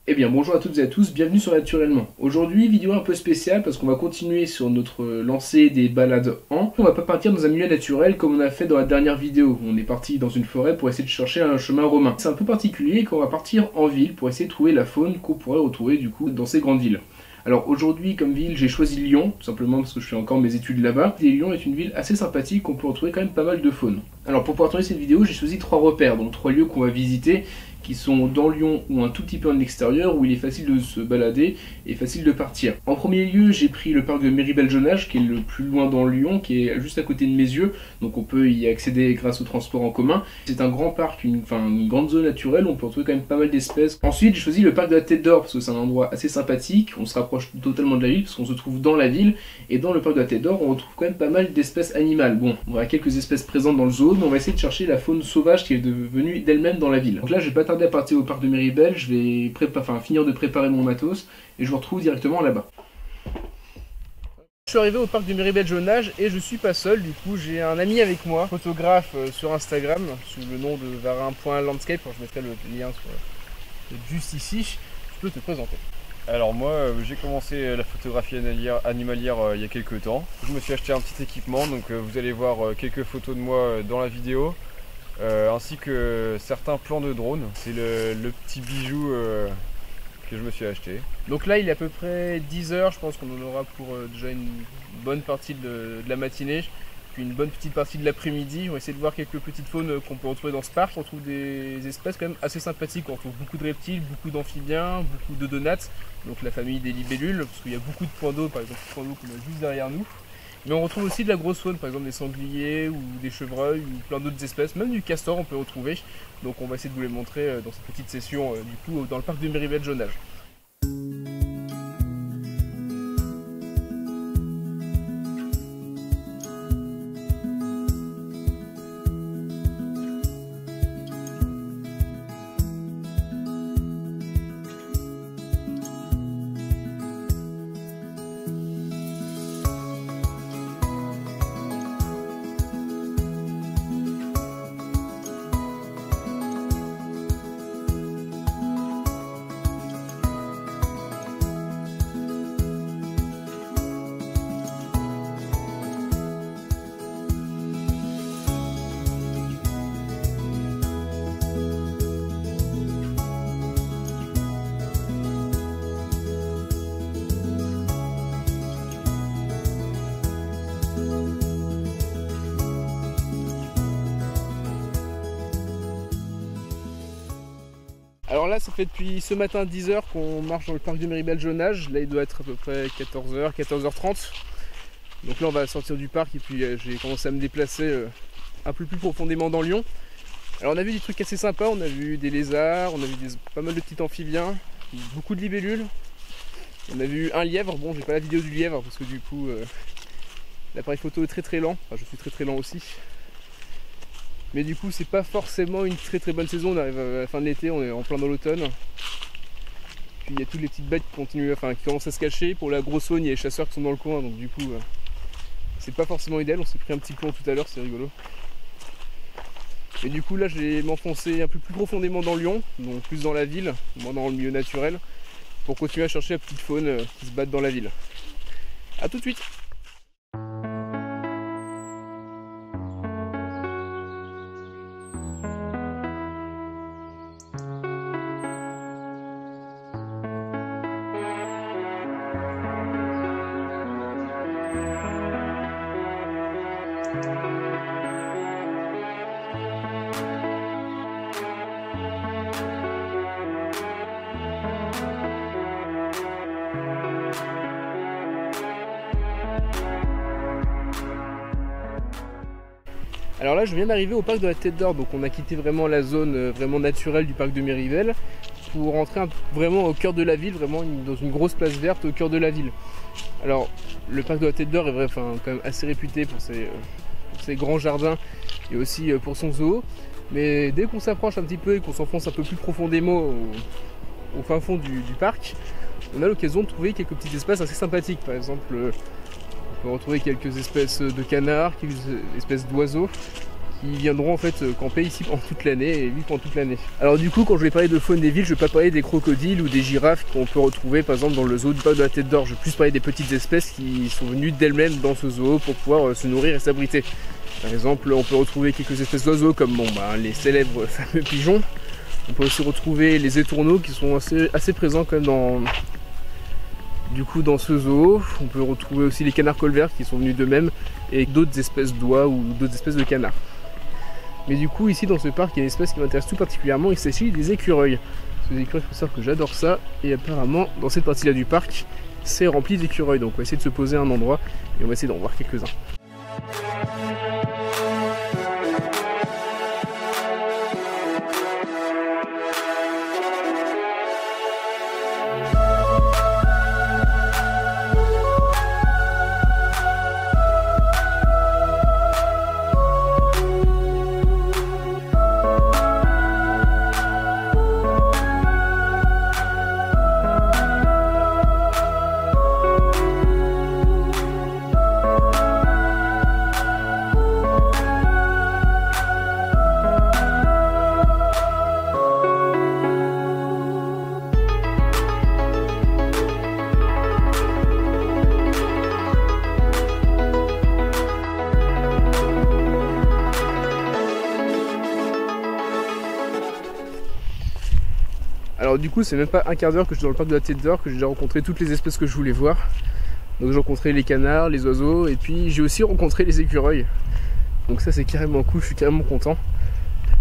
Eh bien bonjour à toutes et à tous, bienvenue sur Naturellement. Aujourd'hui, vidéo un peu spéciale parce qu'on va continuer sur notre lancée des balades en. On va pas partir dans un milieu naturel comme on a fait dans la dernière vidéo. On est parti dans une forêt pour essayer de chercher un chemin romain. C'est un peu particulier quand on va partir en ville pour essayer de trouver la faune qu'on pourrait retrouver du coup dans ces grandes villes. Alors aujourd'hui, comme ville, j'ai choisi Lyon, tout simplement parce que je fais encore mes études là-bas. Et Lyon est une ville assez sympathique, on peut retrouver quand même pas mal de faune. Alors pour pouvoir tourner cette vidéo, j'ai choisi 3 repères, donc 3 lieux qu'on va visiter, qui sont dans Lyon ou un tout petit peu en extérieur, où il est facile de se balader et facile de partir. En premier lieu, j'ai pris le parc de Méribel-Jonage, qui est le plus loin dans Lyon, qui est juste à côté de mes yeux, donc on peut y accéder grâce au transport en commun. C'est un grand parc, une grande zone naturelle, on peut retrouver quand même pas mal d'espèces. Ensuite, j'ai choisi le parc de la Tête d'Or, parce que c'est un endroit assez sympathique, on se rapproche totalement de la ville, parce qu'on se trouve dans la ville, et dans le parc de la Tête d'Or, on retrouve quand même pas mal d'espèces animales. Bon, on a quelques espèces présentes dans le zoo, mais on va essayer de chercher la faune sauvage qui est devenue d'elle-même dans la ville. Donc là, je vais pas tarder à partir au parc de Méribel, je vais finir de préparer mon matos, et je vous retrouve directement là-bas. Je suis arrivé au parc de Méribel-Jonage et je suis pas seul, du coup j'ai un ami avec moi, photographe sur Instagram, sous le nom de varin.landscape, je mettrai le lien juste ici. Tu peux te présenter. Alors moi j'ai commencé la photographie animalière il y a quelques temps. Je me suis acheté un petit équipement, donc vous allez voir quelques photos de moi dans la vidéo, ainsi que certains plans de drone. C'est le petit bijou que je me suis acheté. Donc là il est à peu près 10 h, je pense qu'on en aura pour déjà une bonne partie de la matinée, puis une bonne petite partie de l'après-midi. On va essayer de voir quelques petites faunes qu'on peut retrouver dans ce parc. On trouve des espèces quand même assez sympathiques, on trouve beaucoup de reptiles, beaucoup d'amphibiens, beaucoup de donates, donc la famille des libellules, parce qu'il y a beaucoup de points d'eau, par exemple le point d'eau qu'on a juste derrière nous. Mais on retrouve aussi de la grosse faune, par exemple des sangliers ou des chevreuils ou plein d'autres espèces, même du castor on peut retrouver. Donc on va essayer de vous les montrer dans cette petite session du coup dans le parc de Méribel-Jonage. Alors là, ça fait depuis ce matin 10 h qu'on marche dans le parc de Méribel-Jonage. Là, il doit être à peu près 14 h, 14 h 30. Donc là, on va sortir du parc et puis j'ai commencé à me déplacer un peu plus profondément dans Lyon. Alors on a vu des trucs assez sympas, on a vu des lézards, on a vu pas mal de petits amphibiens, beaucoup de libellules. On a vu un lièvre, bon j'ai pas la vidéo du lièvre parce que du coup l'appareil photo est très lent, enfin je suis très lent aussi. Mais du coup c'est pas forcément une très bonne saison, on arrive à la fin de l'été, on est en plein dans l'automne. Puis il y a toutes les petites bêtes qui commencent à se cacher. Pour la grosse faune, il y a les chasseurs qui sont dans le coin, donc du coup c'est pas forcément idéal. On s'est pris un petit plomb tout à l'heure, c'est rigolo. Et du coup là je vais m'enfoncer un peu plus profondément dans Lyon, donc plus dans la ville, moins dans le milieu naturel, pour continuer à chercher la petite faune qui se battent dans la ville. A tout de suite. Alors là je viens d'arriver au parc de la Tête d'Or, donc on a quitté vraiment la zone vraiment naturelle du parc de Méribel pour rentrer vraiment au cœur de la ville, vraiment dans une grosse place verte au cœur de la ville. Alors le parc de la Tête d'Or est quand même assez réputé pour ses grands jardins et aussi pour son zoo, mais dès qu'on s'approche un petit peu et qu'on s'enfonce un peu plus profondément au fin fond du parc, on a l'occasion de trouver quelques petits espaces assez sympathiques. Par exemple, on peut retrouver quelques espèces de canards, quelques espèces d'oiseaux. qui viendront en fait camper ici pendant toute l'année et vivre pendant toute l'année. Alors du coup, quand je vais parler de faune des villes, je vais pas parler des crocodiles ou des girafes qu'on peut retrouver par exemple dans le zoo du parc de la Tête d'Or. Je vais plus parler des petites espèces qui sont venues d'elles-mêmes dans ce zoo pour pouvoir se nourrir et s'abriter. Par exemple, on peut retrouver quelques espèces d'oiseaux comme les célèbres fameux pigeons. On peut aussi retrouver les étourneaux qui sont assez présents quand même dans ce zoo. On peut retrouver aussi les canards colverts qui sont venus d'eux-mêmes et d'autres espèces d'oies ou d'autres espèces de canards. Mais du coup ici dans ce parc il y a une espèce qui m'intéresse tout particulièrement, il s'agit des écureuils. Les écureuils, il faut savoir que j'adore ça et apparemment dans cette partie là du parc c'est rempli d'écureuils, donc on va essayer de se poser à un endroit et on va essayer d'en voir quelques-uns. Alors du coup c'est même pas un quart d'heure que je suis dans le parc de la Tête d'Or que j'ai déjà rencontré toutes les espèces que je voulais voir. Donc j'ai rencontré les canards, les oiseaux et puis j'ai aussi rencontré les écureuils. Donc ça c'est carrément cool, je suis carrément content.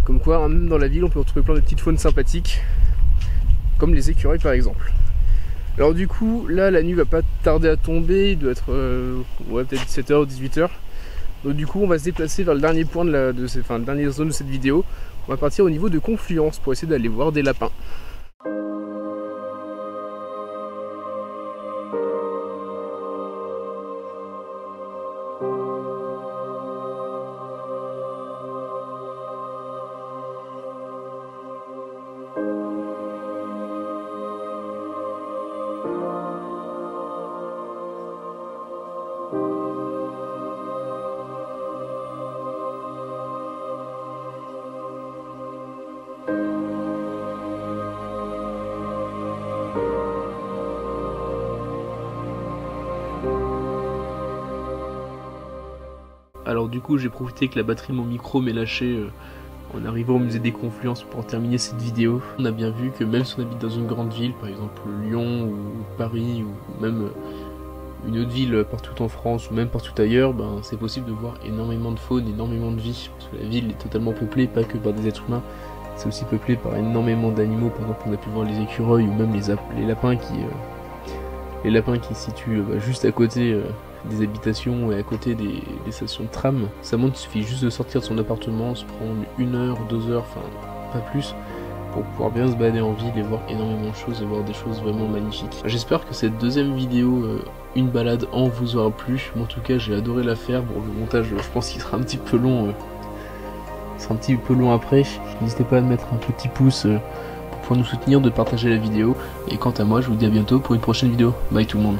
Comme quoi même dans la ville on peut retrouver plein de petites faunes sympathiques. Comme les écureuils par exemple. Alors du coup là la nuit va pas tarder à tomber, il doit être peut-être 17h ou 18h. Donc du coup on va se déplacer vers le dernier point de la dernière zone de cette vidéo. On va partir au niveau de Confluence pour essayer d'aller voir des lapins. Alors du coup j'ai profité que la batterie de mon micro m'est lâchée en arrivant au musée des Confluences pour terminer cette vidéo. On a bien vu que même si on habite dans une grande ville, par exemple Lyon ou Paris ou même une autre ville partout en France ou même partout ailleurs, c'est possible de voir énormément de faune, énormément de vie. Parce que la ville est totalement peuplée, pas que par des êtres humains, c'est aussi peuplé par énormément d'animaux. Par exemple on a pu voir les écureuils ou même les lapins qui se situent juste à côté des habitations et à côté des stations de tram. Ça montre qu'il suffit juste de sortir de son appartement, se prendre 1 heure, 2 heures, enfin pas plus, pour pouvoir bien se balader en ville et voir énormément de choses et voir des choses vraiment magnifiques. J'espère que cette deuxième vidéo, une balade en, vous aura plu. Moi en tout cas j'ai adoré la faire. Bon le montage je pense qu'il sera un petit peu long, après. N'hésitez pas à mettre un petit pouce pour pouvoir nous soutenir, de partager la vidéo. Et quant à moi je vous dis à bientôt pour une prochaine vidéo. Bye tout le monde.